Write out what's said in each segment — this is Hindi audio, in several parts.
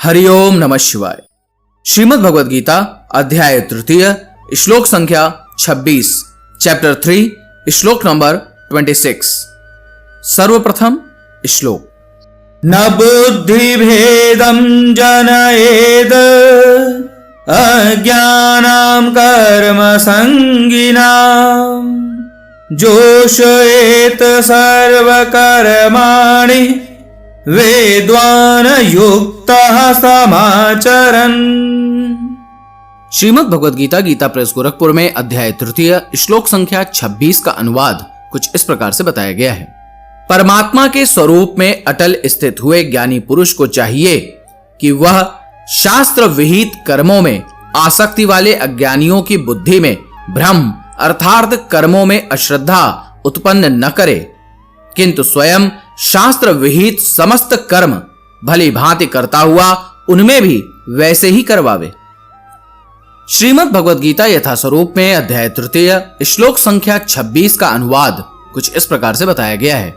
हरिओम नमः शिवाय। श्रीमद् भगवद गीता अध्याय तृतीय श्लोक संख्या 26 चैप्टर 3 श्लोक नंबर 26। सर्वप्रथम श्लोक। न बुद्धिभेदं जनयेद अज्ञानां कर्मसंगिनां जोषयेत सर्वकर्माणि वेद्वान् युक्तः समाचरन्। श्रीमद् भगवद गीता गीता प्रेस गोरखपुर में अध्याय तृतीय श्लोक संख्या 26 का अनुवाद कुछ इस प्रकार से बताया गया है। परमात्मा के स्वरूप में अटल स्थित हुए ज्ञानी पुरुष को चाहिए कि वह शास्त्र विहित कर्मों में आसक्ति वाले अज्ञानियों की बुद्धि में भ्रम अर्थात कर्मों में अश्रद्धा उत्पन्न न करे, किंतु स्वयं शास्त्र विहित समस्त कर्म भली भांति करता हुआ उनमें भी वैसे ही करवावे। श्रीमद् भगवद गीता यथा स्वरूप में अध्याय तृतीय श्लोक संख्या 26 का अनुवाद कुछ इस प्रकार से बताया गया है।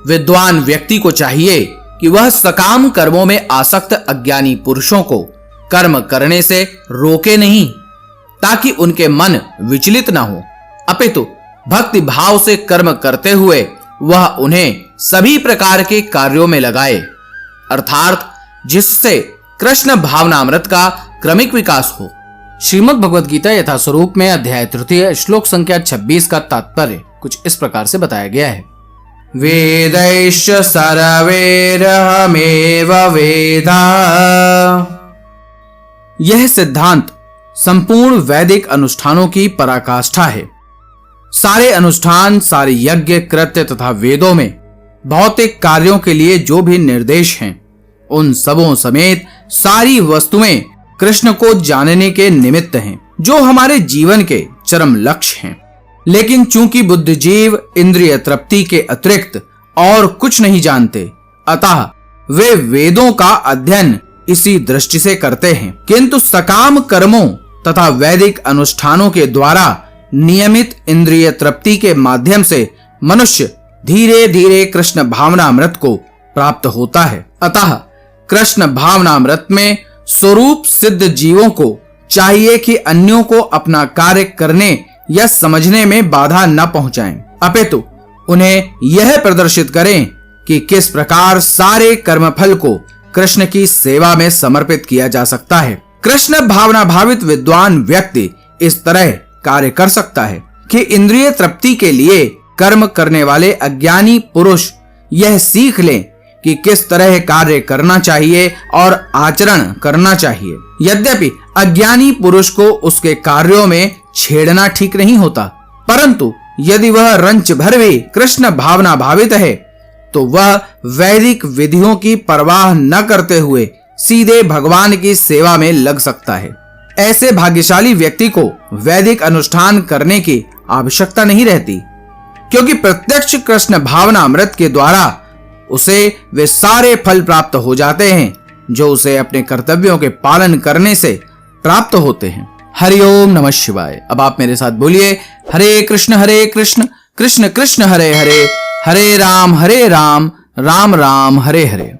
विद्वान व्यक्ति को चाहिए कि वह सकाम कर्मों में आसक्त अज्ञानी पुरुषों को कर्म करने से रोके नहीं, ताकि उनके मन विचलित न हो, अपितु भक्ति भाव से कर्म करते हुए वह उन्हें सभी प्रकार के कार्यों में लगाए, अर्थात जिससे कृष्ण भावनामृत का क्रमिक विकास हो। श्रीमद् भगवद गीता यथा स्वरूप में अध्याय तृतीय श्लोक संख्या 26 का तात्पर्य कुछ इस प्रकार से बताया गया है। वेदैश्च सर्वैरहमेव वेदा। यह सिद्धांत संपूर्ण वैदिक अनुष्ठानों की पराकाष्ठा है। सारे अनुष्ठान, सारे यज्ञ, कृत्य तथा वेदों में भौतिक कार्यों के लिए जो भी निर्देश हैं, उन सबों समेत सारी वस्तुएं कृष्ण को जानने के निमित्त हैं, जो हमारे जीवन के चरम लक्ष्य हैं। लेकिन चूंकि बुद्धिजीव इंद्रिय तृप्ति के अतिरिक्त और कुछ नहीं जानते, अतः वे वेदों का अध्ययन इसी दृष्टि से करते हैं। किंतु सकाम कर्मों तथा वैदिक अनुष्ठानों के द्वारा नियमित इंद्रिय तृप्ति के माध्यम से मनुष्य धीरे धीरे कृष्ण भावनामृत को प्राप्त होता है। अतः कृष्ण भावनामृत में स्वरूप सिद्ध जीवों को चाहिए कि अन्यों को अपना कार्य करने या समझने में बाधा न पहुंचाएं, अपितु उन्हें यह प्रदर्शित करें कि किस प्रकार सारे कर्मफल को कृष्ण की सेवा में समर्पित किया जा सकता है। कृष्ण भावना भावित विद्वान व्यक्ति इस तरह कार्य कर सकता है कि इंद्रिय तृप्ति के लिए कर्म करने वाले अज्ञानी पुरुष यह सीख लें कि किस तरह कार्य करना चाहिए और आचरण करना चाहिए। यद्यपि अज्ञानी पुरुष को उसके कार्यों में छेड़ना ठीक नहीं होता, परंतु यदि वह रंच भर भी कृष्ण भावना भावित है तो वह वैदिक विधियों की परवाह न करते हुए सीधे भगवान की सेवा में लग सकता है। ऐसे भाग्यशाली व्यक्ति को वैदिक अनुष्ठान करने की आवश्यकता नहीं रहती, क्योंकि प्रत्यक्ष कृष्ण भावना अमृत के द्वारा उसे वे सारे फल प्राप्त हो जाते हैं जो उसे अपने कर्तव्यों के पालन करने से प्राप्त होते हैं। हरिओम नमः शिवाय। अब आप मेरे साथ बोलिए, हरे कृष्ण कृष्ण कृष्ण हरे हरे, हरे राम राम राम हरे हरे।